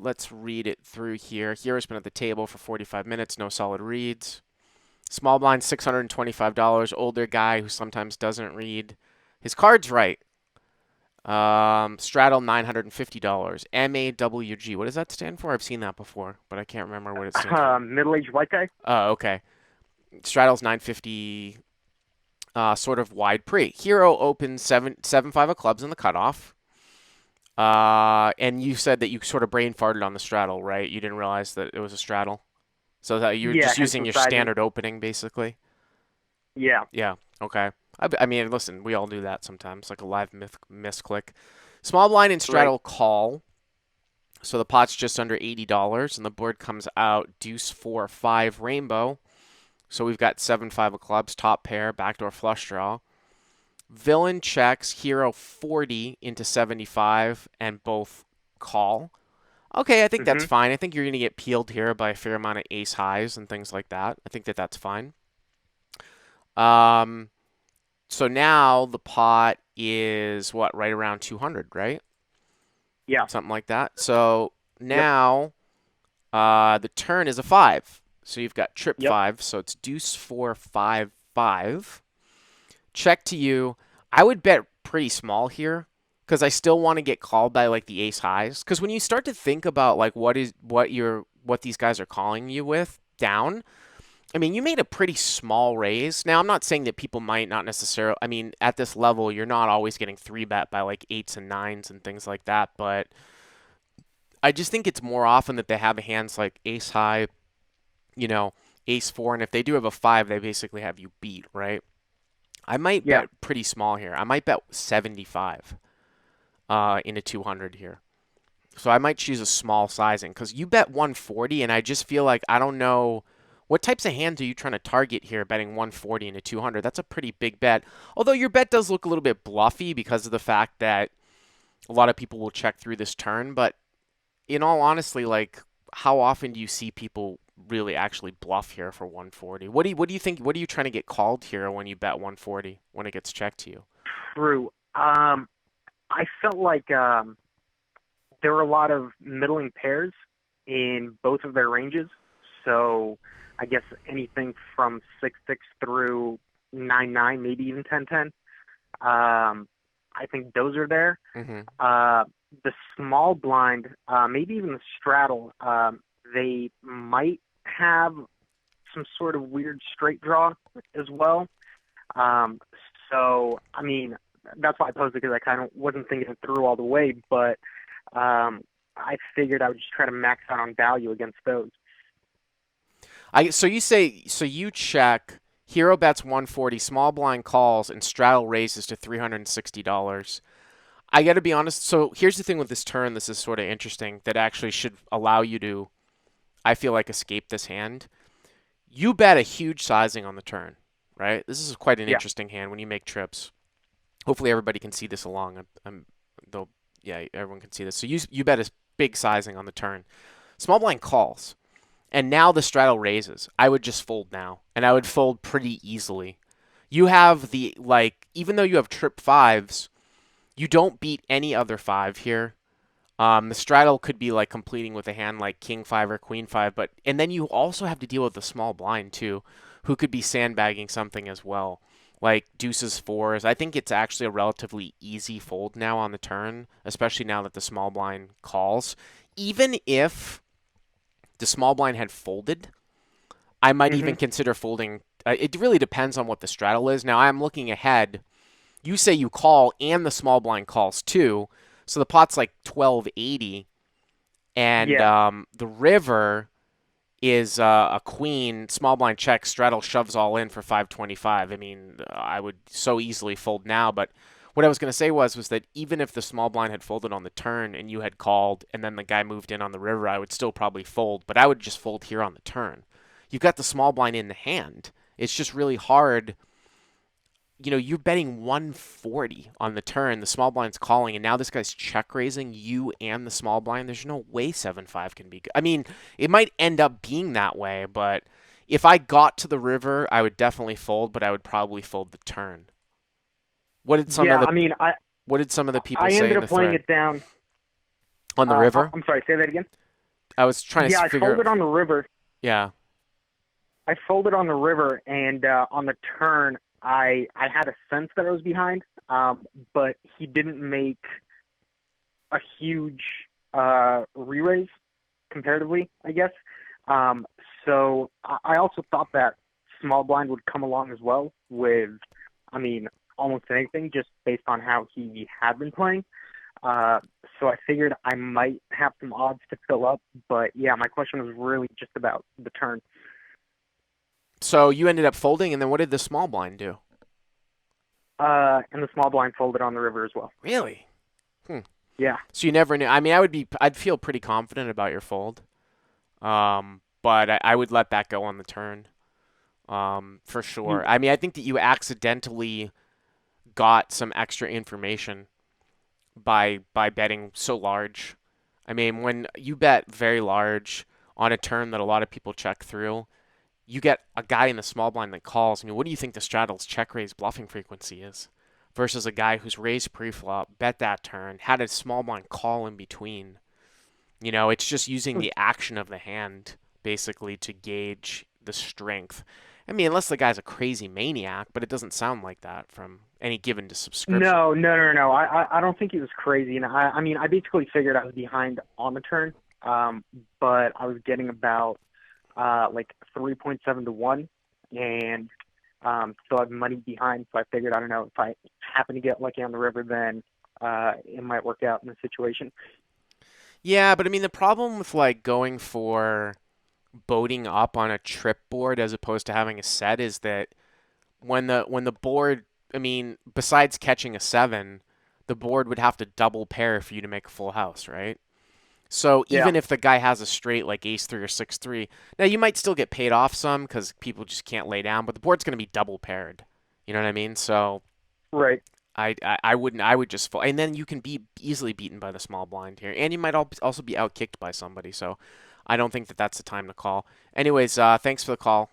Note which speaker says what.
Speaker 1: let's read it through here. Hero's been at the table for 45 minutes, no solid reads. Small blind, $625. Older guy who sometimes doesn't read his cards right. Straddle, $950. MAWG. What does that stand for? I've seen that before, but I can't remember what it stands for.
Speaker 2: Middle-aged white guy.
Speaker 1: Oh, okay. Straddle's 950. Sort of wide pre. Hero opens 7-5 of clubs in the cutoff. And you said that you sort of brain farted on the straddle, right? You didn't realize that it was a straddle. So that you were
Speaker 2: Yeah,
Speaker 1: just
Speaker 2: hence
Speaker 1: using
Speaker 2: the
Speaker 1: your
Speaker 2: sizing.
Speaker 1: standard opening, basically.
Speaker 2: Yeah.
Speaker 1: Yeah. Okay. I mean, listen, we all do that sometimes, like a live misclick. Small blind and
Speaker 2: Right.
Speaker 1: straddle call. So the pot's just under $80, and the board comes out deuce 4 5 rainbow. So we've got 7-5 of clubs, top pair, backdoor flush draw. Villain checks, hero 40 into 75, and both call. Okay, I think that's
Speaker 2: Mm-hmm.
Speaker 1: fine. I think you're going to get peeled here by a fair amount of ace highs and things like that. I think that that's fine. Um, so now the pot is what, right around 200, right?
Speaker 2: Yeah.
Speaker 1: Something like that. So
Speaker 2: Yep.
Speaker 1: now the turn is a 5. So you've got trip
Speaker 2: Yep.
Speaker 1: 5, so it's deuce 4 5 5. Check to you. I would bet pretty small here because I still want to get called by like the ace highs. Because when you start to think about like what these guys are calling you with down, I mean, you made a pretty small raise. Now, I'm not saying that people might not necessarily. I mean, at this level, you're not always getting three bet by like eights and nines and things like that. But I just think it's more often that they have hands like ace high, you know, ace four, and if they do have a five, they basically have you beat, right? I might
Speaker 2: Yeah.
Speaker 1: bet pretty small here. I might bet 75 into 200 here. So I might choose a small sizing because you bet 140, and I just feel like I don't know what types of hands are you trying to target here betting 140 into 200. That's a pretty big bet. Although your bet does look a little bit bluffy because of the fact that a lot of people will check through this turn. But in all honesty, like how often do you see people really actually bluff here for 140? What do you think? What are you trying to get called here when you bet 140 when it gets checked to you?
Speaker 2: True. I felt like there were a lot of middling pairs in both of their ranges. So I guess anything from 6-6 through 9-9, maybe even 10-10. I think those are there.
Speaker 1: Mm-hmm.
Speaker 2: Uh, the small blind, maybe even the straddle, they might have some sort of weird straight draw as well. Um, so, I mean, that's why I posed it because I kind of wasn't thinking it through all the way, but I figured I would just try to max out on value against those.
Speaker 1: So you check hero bets 140, small blind calls, and straddle raises to $360. I got to be honest. So here's the thing with this turn. This is sort of interesting. That actually should allow you to, I feel like, escape this hand. You bet a huge sizing on the turn, right? This is quite an
Speaker 2: Yeah.
Speaker 1: interesting hand when you make trips. Hopefully everybody can see this along. Though, yeah, everyone can see this. So you bet a big sizing on the turn. Small blind calls. And now the straddle raises. I would just fold now, and I would fold pretty easily. You have the like, even though you have trip fives, you don't beat any other five here. The straddle could be like completing with a hand like king five or queen five, but and then you also have to deal with the small blind too, who could be sandbagging something as well, like deuces fours. I think it's actually a relatively easy fold now on the turn, especially now that the small blind calls. Even if the small blind had folded, I might
Speaker 2: Hmm.
Speaker 1: even consider folding. It really depends on what the straddle is. Now I'm looking ahead. You say you call and the small blind calls too, so the pot's like 1280, and
Speaker 2: Yeah.
Speaker 1: the river is a queen. Small blind check, straddle shoves all in for 525. I mean, I would so easily fold now, but what I was going to say was that even if the small blind had folded on the turn and you had called and then the guy moved in on the river, I would still probably fold, but I would just fold here on the turn. You've got the small blind in the hand. It's just really hard. You're betting 140 on the turn. The small blind's calling, and now this guy's check raising you and the small blind. There's no way 7-5 can be good. I mean, it might end up being that way, but if I got to the river, I would definitely fold, but I would probably fold the turn. What did some of
Speaker 2: Yeah.
Speaker 1: the
Speaker 2: I mean,
Speaker 1: what did some of the people
Speaker 2: I
Speaker 1: say
Speaker 2: ended
Speaker 1: in
Speaker 2: up
Speaker 1: the
Speaker 2: playing
Speaker 1: thread
Speaker 2: it down.
Speaker 1: on the river?
Speaker 2: I'm sorry. Say that again.
Speaker 1: I was trying to
Speaker 2: Yeah, I
Speaker 1: figure
Speaker 2: folded
Speaker 1: out.
Speaker 2: on the river.
Speaker 1: Yeah.
Speaker 2: I folded on the river, and on the turn, I had a sense that I was behind, but he didn't make a huge re-raise comparatively, I guess. Um, so I also thought that small blind would come along as well with, I mean, almost anything just based on how he had been playing. Uh, so I figured I might have some odds to fill up, but yeah, my question was really just about the turn.
Speaker 1: So you ended up folding, and then what did the small blind do?
Speaker 2: And the small blind folded on the river as well.
Speaker 1: Really? Hmm.
Speaker 2: Yeah.
Speaker 1: So you never knew. I mean, I'd feel pretty confident about your fold. But I would let that go on the turn. For sure. I mean, I think that you accidentally got some extra information by betting so large. I mean, when you bet very large on a turn that a lot of people check through, you get a guy in the small blind that calls. I mean, what do you think the straddle's check raise bluffing frequency is? Versus a guy who's raised pre-flop, bet that turn, had a small blind call in between. It's just using the action of the hand basically to gauge the strength. I mean, unless the guy's a crazy maniac, but it doesn't sound like that from any given to subscription.
Speaker 2: No. I don't think he was crazy, and I mean, I basically figured I was behind on the turn, but I was getting about like 3.7 to one, and still have money behind. So I figured, I don't know, if I happen to get lucky on the river, then it might work out in the situation.
Speaker 1: Yeah, but I mean, the problem with like going for boating up on a trip board as opposed to having a set is that when the board, I mean, besides catching a seven, the board would have to double pair for you to make a full house, right? So
Speaker 2: Yeah,
Speaker 1: even if the guy has a straight like ace three or six three, now you might still get paid off some because people just can't lay down, but the board's going to be double paired. You know what I mean? So
Speaker 2: right.
Speaker 1: I wouldn't. I would just fold, and then you can be easily beaten by the small blind here, and you might also be outkicked by somebody. So I don't think that that's the time to call. Anyways, thanks for the call.